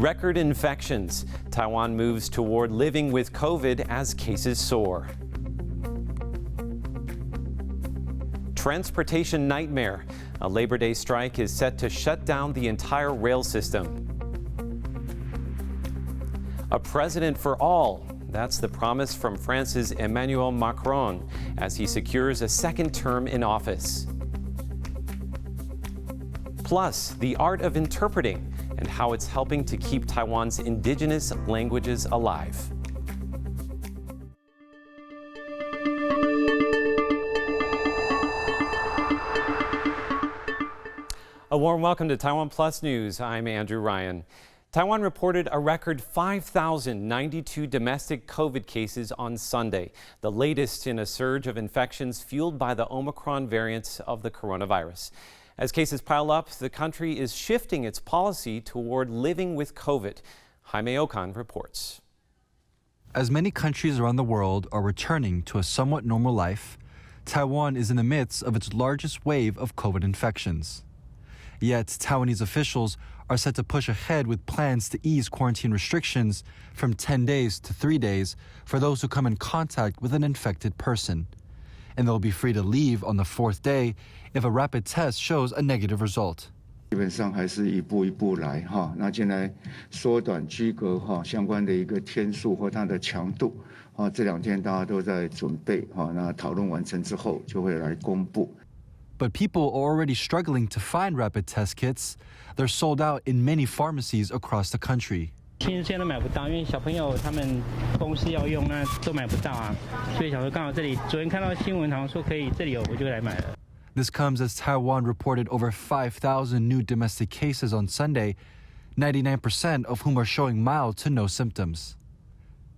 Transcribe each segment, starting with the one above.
Record infections. Taiwan moves toward living with COVID as cases soar. Transportation nightmare. A Labor Day strike is set to shut down the entire rail system. A president for all. That's the promise from France's Emmanuel Macron as he secures a second term in office. Plus, the art of interpreting and how it's helping to keep Taiwan's indigenous languages alive. A warm welcome to TaiwanPlus News. I'm Andrew Ryan. Taiwan reported a record 5,092 domestic COVID cases on Sunday, the latest in a surge of infections fueled by the Omicron variant of the coronavirus. As cases pile up, the country is shifting its policy toward living with COVID. Jaime Okan reports. As many countries around the world are returning to a somewhat normal life, Taiwan is in the midst of its largest wave of COVID infections. Yet, Taiwanese officials are set to push ahead with plans to ease quarantine restrictions from 10 days to 3 days for those who come in contact with an infected person. And they'll be free to leave on the 4th day if a rapid test shows a negative result. 基本上还是一步一步来哈，那进来缩短居隔哈相关的一个天数或它的强度啊，这2天大家都在准备哈，那讨论完成之后就会来公布。 But people are already struggling to find rapid test kits. They're sold out in many pharmacies across the country. 其实现在都买不到，因为小朋友他们公司要用，那都买不到啊。所以想说刚好这里，昨天看到新闻好像说可以，这里有，我就来买了。 This comes as Taiwan reported over 5,000 new domestic cases on Sunday, 99% of whom are showing mild to no symptoms.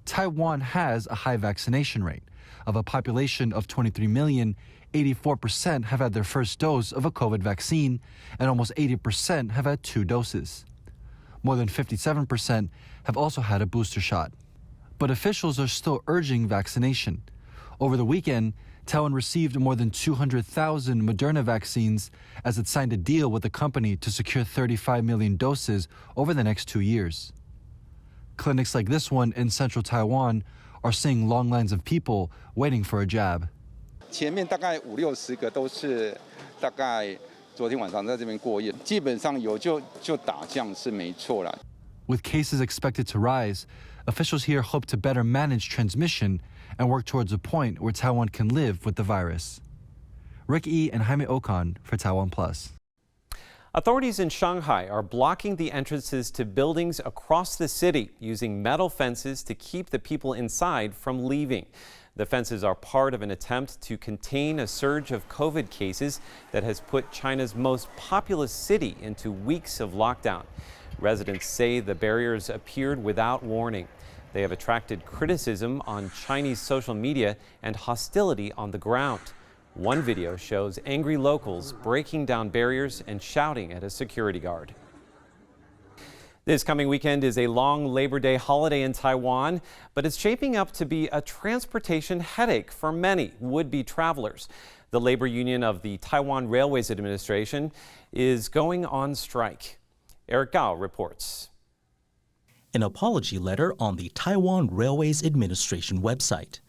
Taiwan has a high vaccination rate. Of a population of 23 million, 84% have had their first dose of a COVID vaccine, and almost 80% have had 2 doses. More than 57% have also had a booster shot. But officials are still urging vaccination. Over the weekend, Taiwan received more than 200,000 Moderna vaccines as it signed a deal with the company to secure 35 million doses over the next 2 years. Clinics like this one in central Taiwan are seeing long lines of people waiting for a jab. 前面大概50-60个都是大概昨天晚上在这边过夜，基本上有就打，这样是没错啦。 With cases expected to rise, officials here hope to better manage transmission and work towards a point where Taiwan can live with the virus. Rick E. and Jaime Okan for TaiwanPlus. Authorities in Shanghai are blocking the entrances to buildings across the city, using metal fences to keep the people inside from leaving. The fences are part of an attempt to contain a surge of COVID cases that has put China's most populous city into weeks of lockdown. Residents say the barriers appeared without warning. They have attracted criticism on Chinese social media and hostility on the ground. One video shows angry locals breaking down barriers and shouting at a security guard. This coming weekend is a long Labor Day holiday in Taiwan, but it's shaping up to be a transportation headache for many would-be travelers. The labor union of the Taiwan Railways Administration is going on strike. Eric Gao reports. An apology letter on the Taiwan Railways Administration website.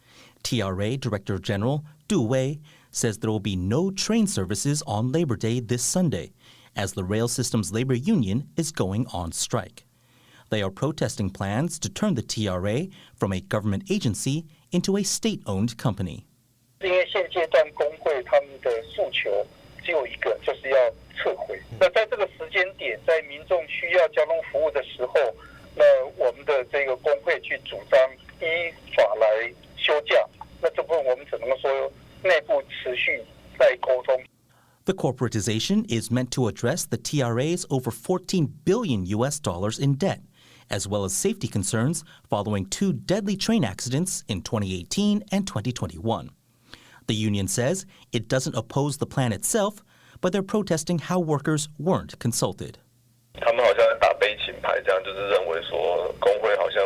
TRA Director General Du Wei says there will be no train services on Labor Day this Sunday, as the rail system's labor union is going on strike. They are protesting plans to turn the TRA from a government agency into a state-owned company. 因为现阶段工会他们的诉求只有一个，就是要撤回。那在这个时间点，在民众需要交通服务的时候，那我们的这个工会去主张依法来休假，那这部分我们只能说内部持续在沟通。 The corporatization is meant to address the TRA's over $14 billion in debt, as well as safety concerns following 2 deadly train accidents in 2018 and 2021. The union says it doesn't oppose the plan itself, but they're protesting how workers weren't consulted. 他们好像打悲情牌，这样就是认为说工会好像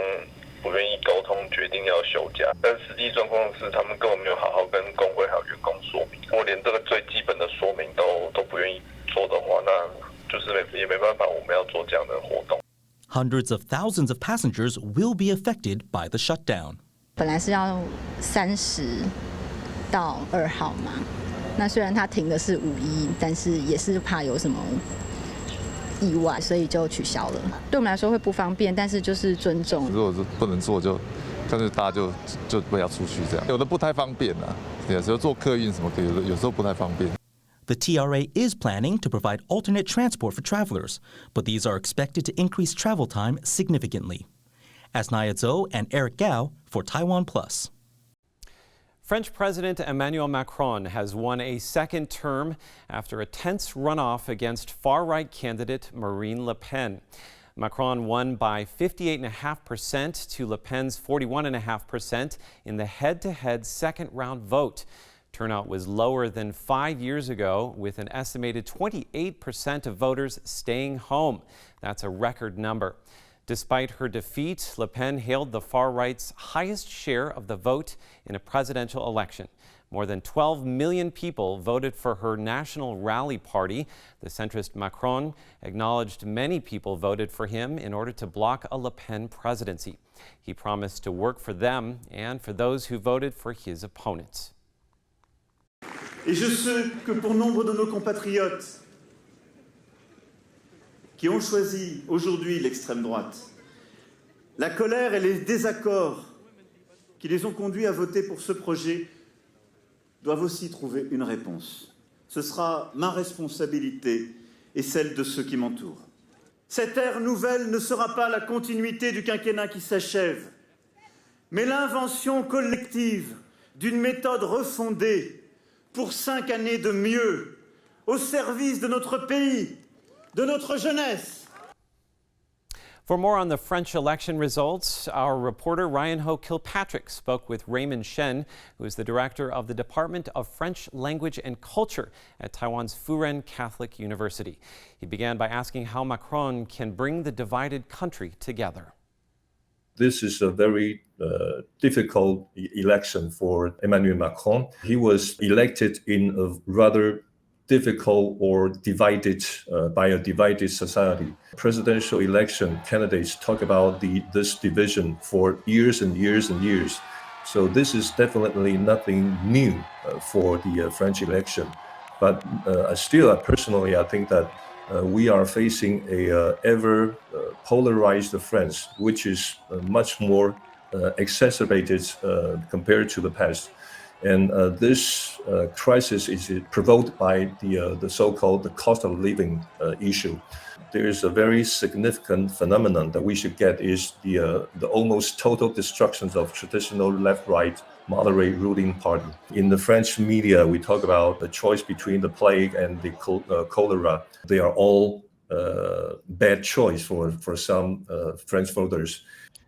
不愿意沟通，决定要休假。但实际状况是，他们根本没有好好跟工会还有员工说明。如果连这个最基本的说明都不愿意做的话，那就是也没办法，我们要做这样的活动。Hundreds of thousands of passengers will be affected by the shutdown. 本来是要30到2号嘛，那虽然它停的是5·1，但是也是怕有什么意外，所以就取消了。对我们来说会不方便，但是就是尊重。如果是不能坐，就干脆大家就不要出去这样。有的不太方便啊，有时候坐客运什么的，有时候不太方便。The TRA is planning to provide alternate transport for travelers, but these are expected to increase travel time significantly. Asnaya Zhou and Eric Gao for TaiwanPlus. French President Emmanuel Macron has won a second term after a tense runoff against far-right candidate Marine Le Pen. Macron won by 58.5% to Le Pen's 41.5% in the head-to-head second-round vote. Turnout was lower than 5 years ago, with an estimated 28% of voters staying home. That's a record number. Despite her defeat, Le Pen hailed the far-right's highest share of the vote in a presidential election. More than 12 million people voted for her National Rally Party. The centrist Macron acknowledged many people voted for him in order to block a Le Pen presidency. He promised to work for them and for those who voted for his opponents. Et je sais que pour nombre de nos compatriotes qui ont choisi aujourd'hui l'extrême droite, la colère et les désaccords qui les ont conduits à voter pour ce projet doivent aussi trouver une réponse. Ce sera ma responsabilité et celle de ceux qui m'entourent. Cette ère nouvelle ne sera pas la continuité du quinquennat qui s'achève, mais l'invention collective d'une méthode refondée pour 5 années de mieux, au service de notre pays, de notre jeunesse. For more on the French election results, our reporter Ryan Ho Kilpatrick spoke with Raymond Shen, who is the director of the Department of French Language and Culture at Taiwan's Furen Catholic University. He began by asking how Macron can bring the divided country together. This is a very difficult election for Emmanuel Macron. He was elected in a rather difficult or divided by a divided society. Presidential election candidates talk about this division for years and years and years. So this is definitely nothing new for the French election. But still, personally, I think that we are facing a ever polarized France, which is much more exacerbated compared to the past. And this crisis is provoked by the so-called the cost of living issue. There is a very significant phenomenon that we should get is the almost total destruction of traditional left-right moderate ruling party. In the French media, we talk about the choice between the plague and the cholera. They are all bad choice for some French voters.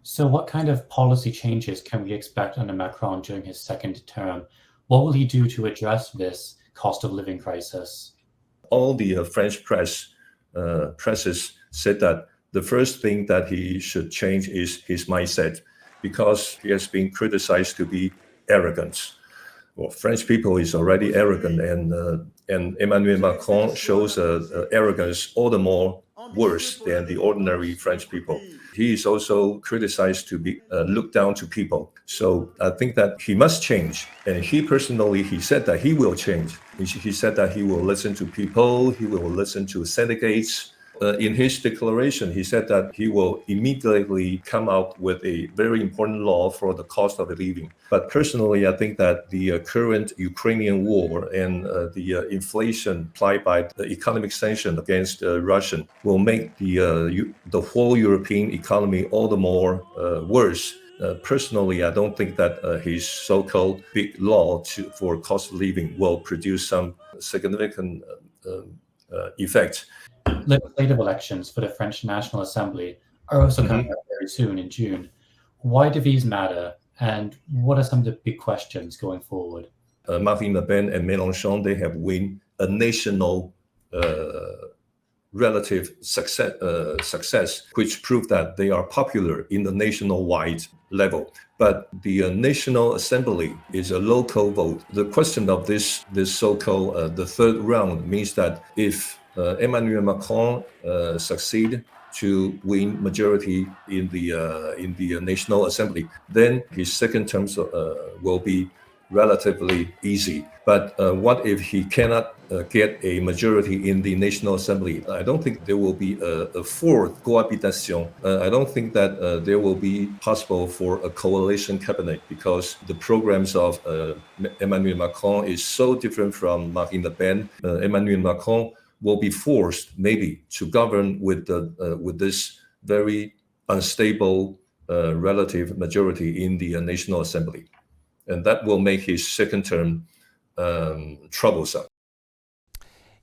So what kind of policy changes can we expect under Macron during his second term? What will he do to address this cost of living crisis? All the French presses said that the first thing that he should change is his mindset, because he has been criticized to be arrogant. Well, French people is already arrogant, and Emmanuel Macron shows arrogance all the more worse than the ordinary French people. He is also criticized to be looked down to people. So I think that he must change. And he personally, he said that he will change. He said that he will listen to people, he will listen to syndicates. In his declaration, he said that he will immediately come out with a very important law for the cost of living. But personally, I think that the current Ukrainian war and the inflation applied by the economic sanction against Russia will make the whole European economy all the more worse. Personally, I don't think that his so-called big law for cost of living will produce some significant effect. Legislative elections for the French National Assembly are also coming up very soon in June. Why do these matter, and what are some of the big questions going forward? Marine Le Pen and Mélenchon, they have won a national relative success, which proved that they are popular in the nationwide level. But the National Assembly is a local vote. The question of this so-called the third round means that if Emmanuel Macron succeed to win majority in the National Assembly, then his second term will be relatively easy. But what if he cannot get a majority in the National Assembly? I don't think there will be a fourth cohabitation. I don't think that there will be possible for a coalition cabinet, because the programs of Emmanuel Macron is so different from Marine Le Pen. Emmanuel Macron will be forced maybe to govern with this very unstable relative majority in the National Assembly. And that will make his second term troublesome.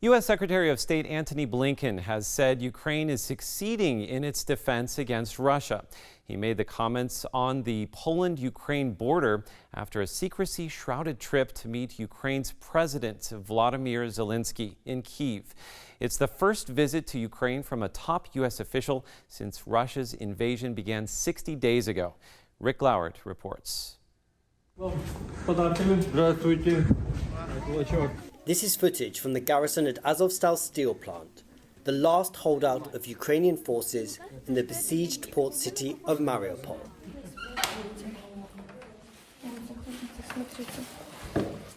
U.S. Secretary of State Antony Blinken has said Ukraine is succeeding in its defense against Russia. He made the comments on the Poland-Ukraine border after a secrecy-shrouded trip to meet Ukraine's President Volodymyr Zelensky in Kyiv. It's the first visit to Ukraine from a top U.S. official since Russia's invasion began 60 days ago. Rick Lauert reports. This is footage from the garrison at Azovstal steel plant, the last holdout of Ukrainian forces in the besieged port city of Mariupol.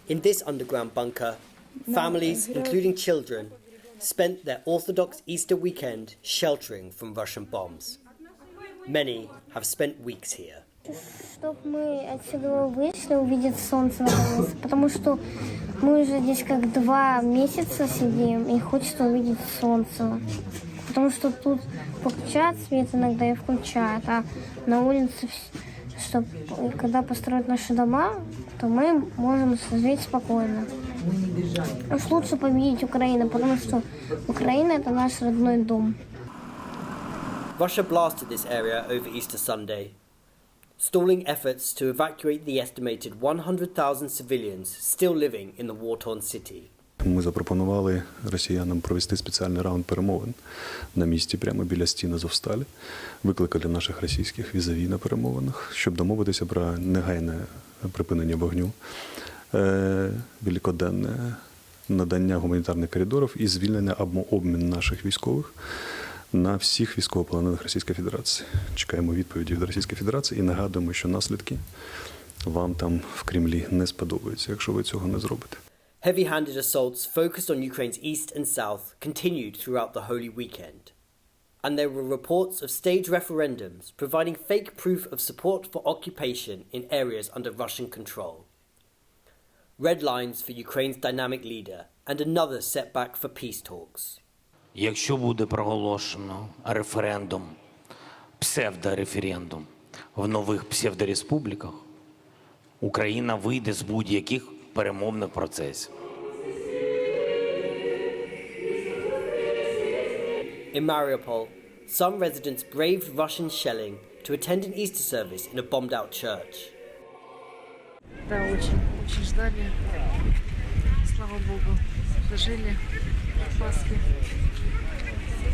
In this underground bunker, families, including children, spent their Orthodox Easter weekend sheltering from Russian bombs. Many have spent weeks here. Чтобы мы отсюда вышли, увидеть солнце наконец, потому что мы уже здесь как 2 месяца сидим и хочется увидеть солнце, потому что тут включают свет иногда и включают, а на улице, чтобы когда построят наши дома, то мы можем жить спокойно. Уж лучше победить Украину, потому что Украина это наш родной дом. Russia blasted this area over Easter Sunday, stalling efforts to evacuate the estimated 100,000 civilians still living in the war-torn city. Ми запропонували росіянам провести спеціальний раунд перемовин на місці прямо біля стін Азовсталі. Викликали наших російських візаві на перемовинах, щоб домовитися про негайне припинення вогню, великоденне надання гуманітарних коридорів і звільнення або обмін наших військових на всіх військовополонених Російської Федерації. Чекаємо відповіді від Російської Федерації і нагадуємо, що наслідки вам там в Кремлі не сподобаються, якщо ви цього не зробите. Heavy-handed assaults focused on Ukraine's east and south continued throughout the Holy Weekend. And there were reports of staged referendums providing fake proof of support for occupation in areas under Russian control. Red lines for Ukraine's dynamic leader and another setback for peace talks. Якщо буде проголошено референдум, псевдореферендум в нових псевдореспубліках, Україна вийде з будь-яких перемовних процесів. In Mariupol, some residents braved Russian shelling to attend an Easter service in a bombed-out church. Да, очень ждали. Слава Богу, дожили Пасхи.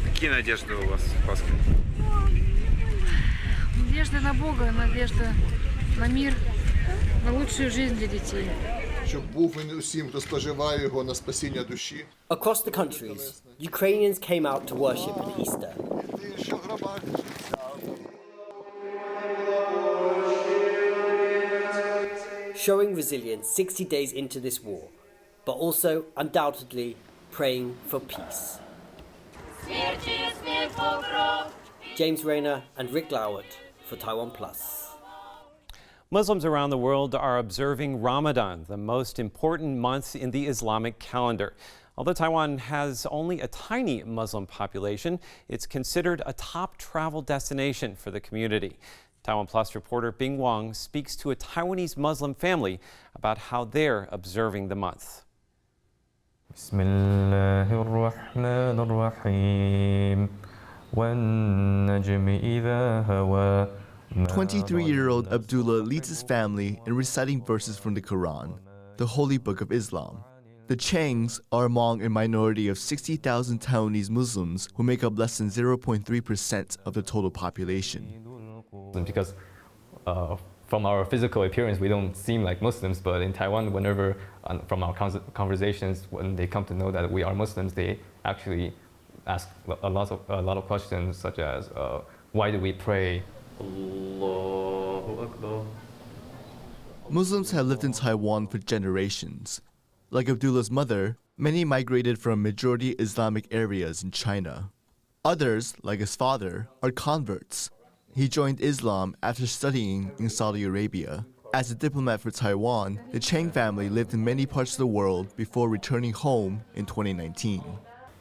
Какие надежды у вас в Пасхе? Надежда на Бога, надежда на мир, на лучшую жизнь для детей. Щоб був він усім, хто споживає його на спасіння душі. Across the countries, Ukrainians came out to worship on Easter. Showing resilience 60 days into this war, but also undoubtedly praying for peace. James Rayner and Rick Lauert for TaiwanPlus. Muslims around the world are observing Ramadan, the most important month in the Islamic calendar. Although Taiwan has only a tiny Muslim population, it's considered a top travel destination for the community. TaiwanPlus reporter Bing Wang speaks to a Taiwanese Muslim family about how they're observing the month. 23-year-old Abdullah leads his family in reciting verses from the Quran, the holy book of Islam. The Changs are among a minority of 60,000 Taiwanese Muslims who make up less than 0.3% of the total population. Because from our physical appearance, we don't seem like Muslims, but in Taiwan, whenever from our conversations, when they come to know that we are Muslims, they actually ask a lot of questions, such as why do we pray? Muslims have lived in Taiwan for generations. Like Abdullah's mother, many migrated from majority Islamic areas in China. Others, like his father, are converts. He joined Islam after studying in Saudi Arabia. As a diplomat for Taiwan, the Chang family lived in many parts of the world before returning home in 2019.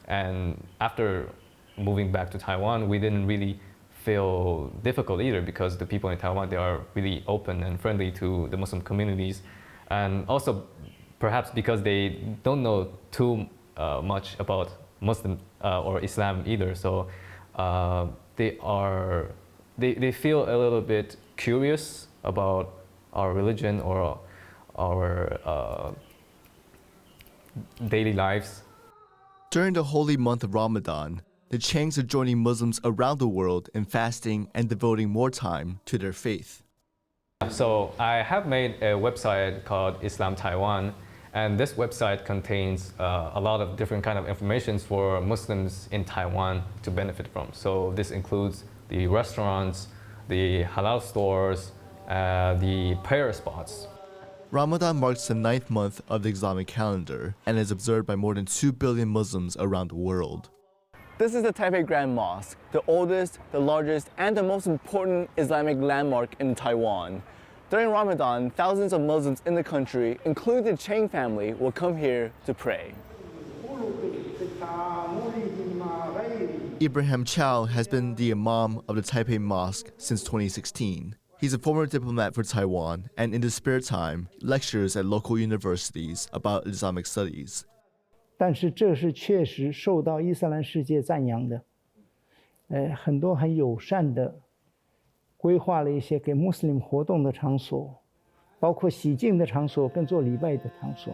And after moving back to Taiwan, we didn't really feel difficult either, because the people in Taiwan, they are really open and friendly to the Muslim communities. And also, perhaps because they don't know too much about Muslim or Islam either, so they feel a little bit curious about our religion or our daily lives. During the holy month of Ramadan, the Changs are joining Muslims around the world in fasting and devoting more time to their faith. So I have made a website called Islam Taiwan, and this website contains a lot of different kind of information for Muslims in Taiwan to benefit from. So this includes the restaurants, the halal stores, the prayer spots. Ramadan marks the 9th month of the Islamic calendar and is observed by more than 2 billion Muslims around the world. This is the Taipei Grand Mosque, the oldest, the largest, and the most important Islamic landmark in Taiwan. During Ramadan, thousands of Muslims in the country, including the Chang family, will come here to pray. Ibrahim Chow has been the Imam of the Taipei Mosque since 2016. He's a former diplomat for Taiwan and in his spare time lectures at local universities about Islamic studies. 但是这是确实受到伊斯兰世界赞扬的，很多很友善的规划了一些给穆斯林活动的场所，包括洗净的场所跟做礼拜的场所。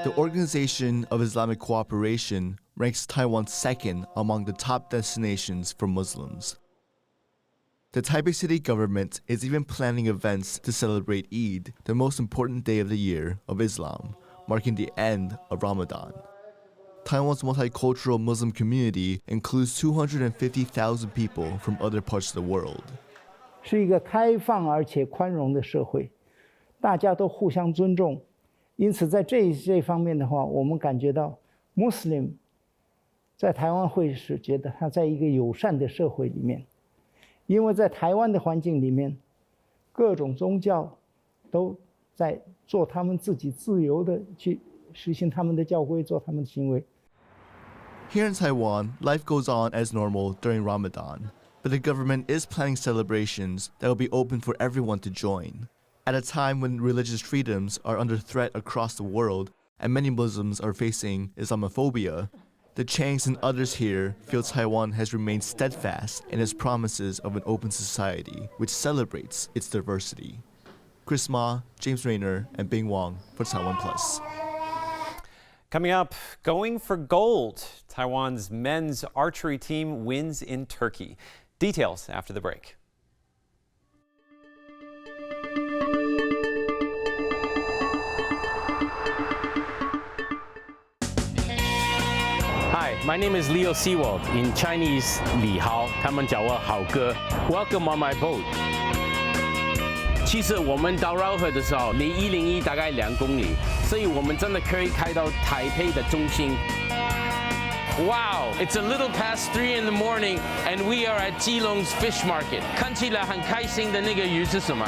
The Organization of Islamic Cooperation ranks Taiwan second among the top destinations for Muslims. The Taipei city government is even planning events to celebrate Eid, the most important day of the year of Islam, marking the end of Ramadan. Taiwan's multicultural Muslim community includes 250,000 people from other parts of the world. 是一个开放而且宽容的社会，大家都互相尊重，因此在这方面的话，我们感觉到 Muslim 在台湾会是觉得他在一个友善的社会里面。 因为在台湾的环境里面，各种宗教都在做他们自己自由的去实行他们的教规，做他们的行为。 Here in Taiwan, life goes on as normal during Ramadan, but the government is planning celebrations that will be open for everyone to join. At a time when religious freedoms are under threat across the world and many Muslims are facing Islamophobia, the Changs and others here feel Taiwan has remained steadfast in its promises of an open society which celebrates its diversity. Chris Ma, James Rayner, and Bing Wong for TaiwanPlus. Coming up, going for gold. Taiwan's men's archery team wins in Turkey. Details after the break. Hi, my name is Leo Seawald. In Chinese, Li Hao. 他们叫我好哥. Welcome on my boat. 其实我们到绕河的时候，离101大概2公里，所以我们真的可以开到台北的中心。Wow, it's a little past 3 in the morning, and we are at Keelung's fish market. 看起来很开心的那个鱼是什么？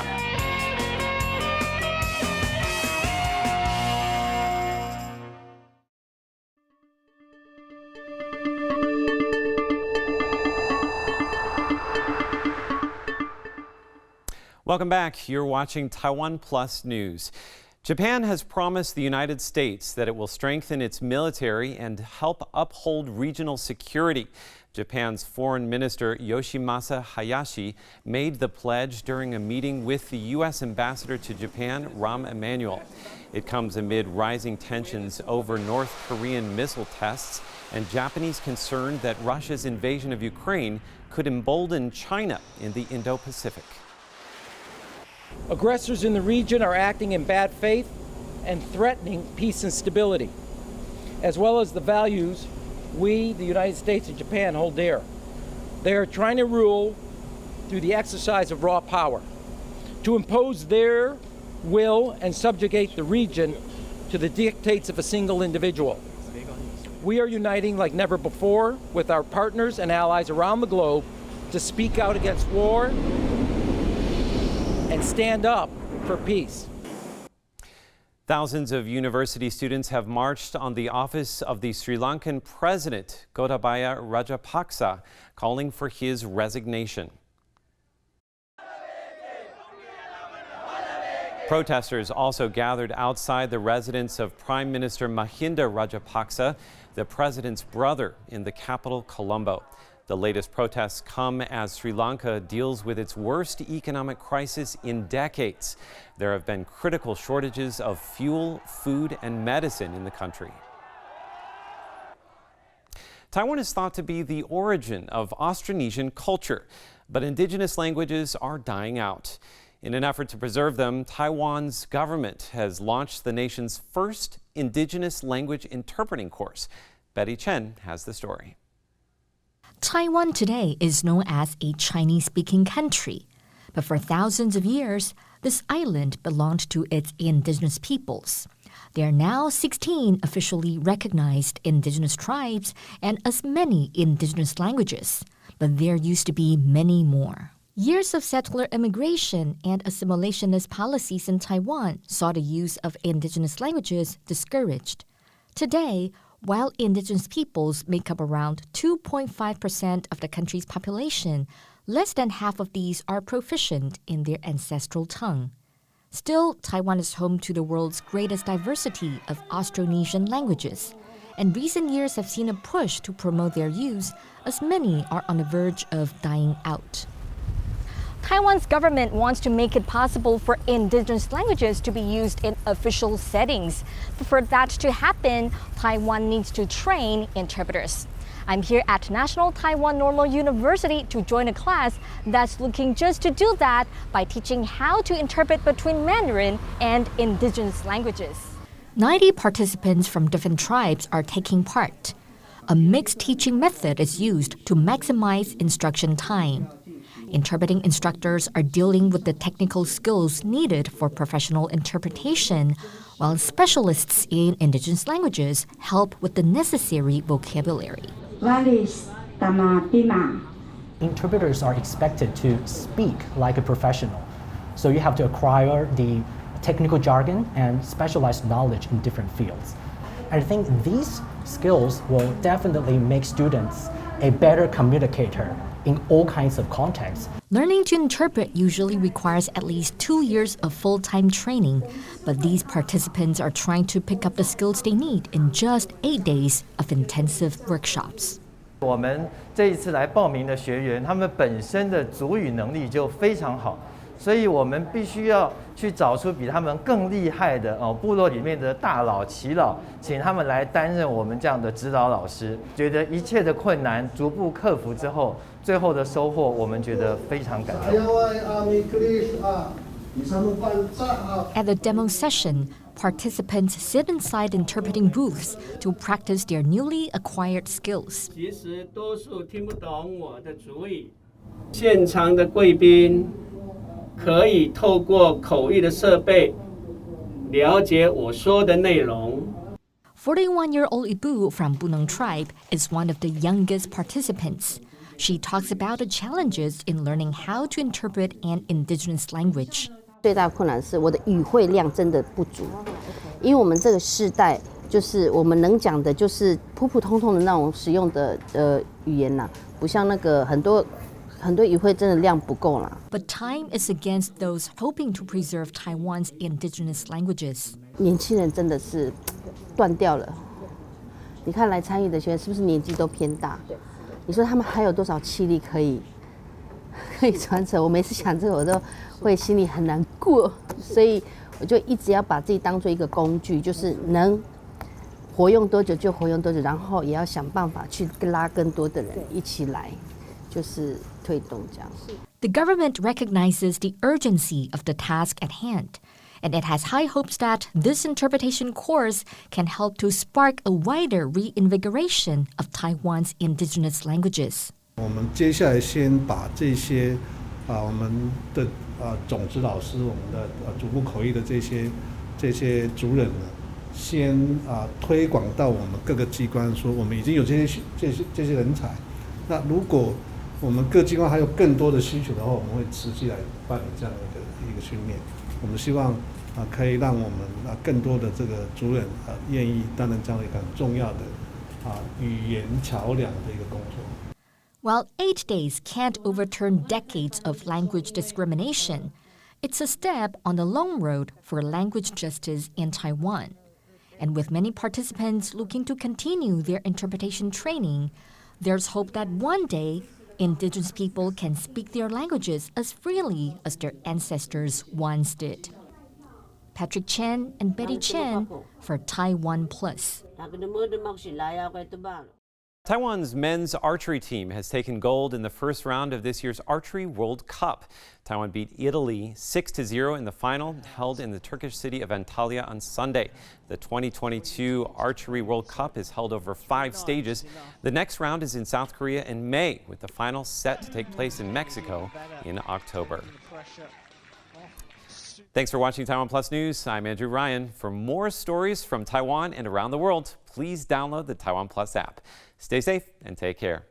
Welcome back. You're watching TaiwanPlus News. Japan has promised the United States that it will strengthen its military and help uphold regional security. Japan's Foreign Minister Yoshimasa Hayashi made the pledge during a meeting with the U.S. Ambassador to Japan, Rahm Emanuel. It comes amid rising tensions over North Korean missile tests and Japanese concern that Russia's invasion of Ukraine could embolden China in the Indo-Pacific. Aggressors in the region are acting in bad faith and threatening peace and stability, as well as the values we, the United States and Japan, hold dear. They are trying to rule through the exercise of raw power, to impose their will and subjugate the region to the dictates of a single individual. We are uniting like never before with our partners and allies around the globe to speak out against war and stand up for peace. Thousands of university students have marched on the office of the Sri Lankan president, Gotabaya Rajapaksa, calling for his resignation. Protesters also gathered outside the residence of Prime Minister Mahinda Rajapaksa, the president's brother, in the capital, Colombo. The latest protests come as Sri Lanka deals with its worst economic crisis in decades. There have been critical shortages of fuel, food, and medicine in the country. Taiwan is thought to be the origin of Austronesian culture, but indigenous languages are dying out. In an effort to preserve them, Taiwan's government has launched the nation's first indigenous language interpreting course. Betty Chen has the story. Taiwan today is known as a Chinese-speaking country, but for thousands of years, this island belonged to its indigenous peoples. There are now 16 officially recognized indigenous tribes and as many indigenous languages, but there used to be many more. Years of settler immigration and assimilationist policies in Taiwan saw the use of indigenous languages discouraged. Today, while indigenous peoples make up around 2.5% of the country's population, less than half of these are proficient in their ancestral tongue. Still, Taiwan is home to the world's greatest diversity of Austronesian languages, and recent years have seen a push to promote their use, as many are on the verge of dying out. Taiwan's government wants to make it possible for indigenous languages to be used in official settings. But for that to happen, Taiwan needs to train interpreters. I'm here at National Taiwan Normal University to join a class that's looking just to do that by teaching how to interpret between Mandarin and indigenous languages. 90 participants from different tribes are taking part. A mixed teaching method is used to maximize instruction time. Interpreting instructors are dealing with the technical skills needed for professional interpretation, while specialists in indigenous languages help with the necessary vocabulary. Interpreters are expected to speak like a professional, so you have to acquire the technical jargon and specialized knowledge in different fields. I think these skills will definitely make students a better communicator in all kinds of contexts. Learning to interpret usually requires at least 2 years of full-time training, but these participants are trying to pick up the skills they need in just 8 days of intensive workshops. 我们这一次来报名的学员，他们本身的族语能力就非常好，所以我们必须要去找出比他们更厉害的部落里面的大佬、耆老，请他们来担任我们这样的指导老师。觉得一切的困难逐步克服之后，最后的收获，我们觉得非常感动。At the demo session, participants sit inside interpreting booths to practice their newly acquired skills. 其实多数听不懂我的族语，现场的贵宾可以透过口译的设备了解我说的内容。 41-year-old Ibu from Bunong tribe is one of the youngest participants. She talks about the challenges in learning how to interpret an indigenous language. 最大的困难是我的语汇量真的不足，因为我们这个世代就是我们能讲的就是普普通通的那种使用的语言啦，不像那个很多语汇真的量不够啦。 But time is against those hoping to preserve Taiwan's indigenous languages. 年轻人真的是断掉了。你看来参与的学员是不是年纪都偏大？你说他们还有多少气力可以传承？我每次想这个，我都会心里很难过，所以我就一直要把自己当做一个工具，就是能活用多久就活用多久，然后也要想办法去拉更多的人一起来，就是推动这样。 The government recognizes the urgency of the task at hand. And it has high hopes that this interpretation course can help to spark a wider reinvigoration of Taiwan's indigenous languages. 我们接下来先把这些我们的种子老师，我们的祖父口译的这些族人呢，先推广到我们各个机关，说我们已经有这些人才。那如果我们各机关还有更多的需求的话，我们会持续来办理这样一个训练。我们希望可以让我们更多的这个族人愿意担任这样一个很重要的语言桥梁的一个工作。While 8 days can't overturn decades of language discrimination, it's a step on the long road for language justice in Taiwan. And with many participants looking to continue their interpretation training, there's hope that one day indigenous people can speak their languages as freely as their ancestors once did. Patrick Chen and Betty Chen for TaiwanPlus. Taiwan's men's archery team has taken gold in the first round of this year's Archery World Cup. Taiwan beat Italy 6-0 in the final, held in the Turkish city of Antalya on Sunday. The 2022 Archery World Cup is held over 5 stages. The next round is in South Korea in May, with the final set to take place in Mexico in October. Thanks for watching Taiwan Plus News. I'm Andrew Ryan. For more stories from Taiwan and around the world, please download the Taiwan Plus app. Stay safe and take care.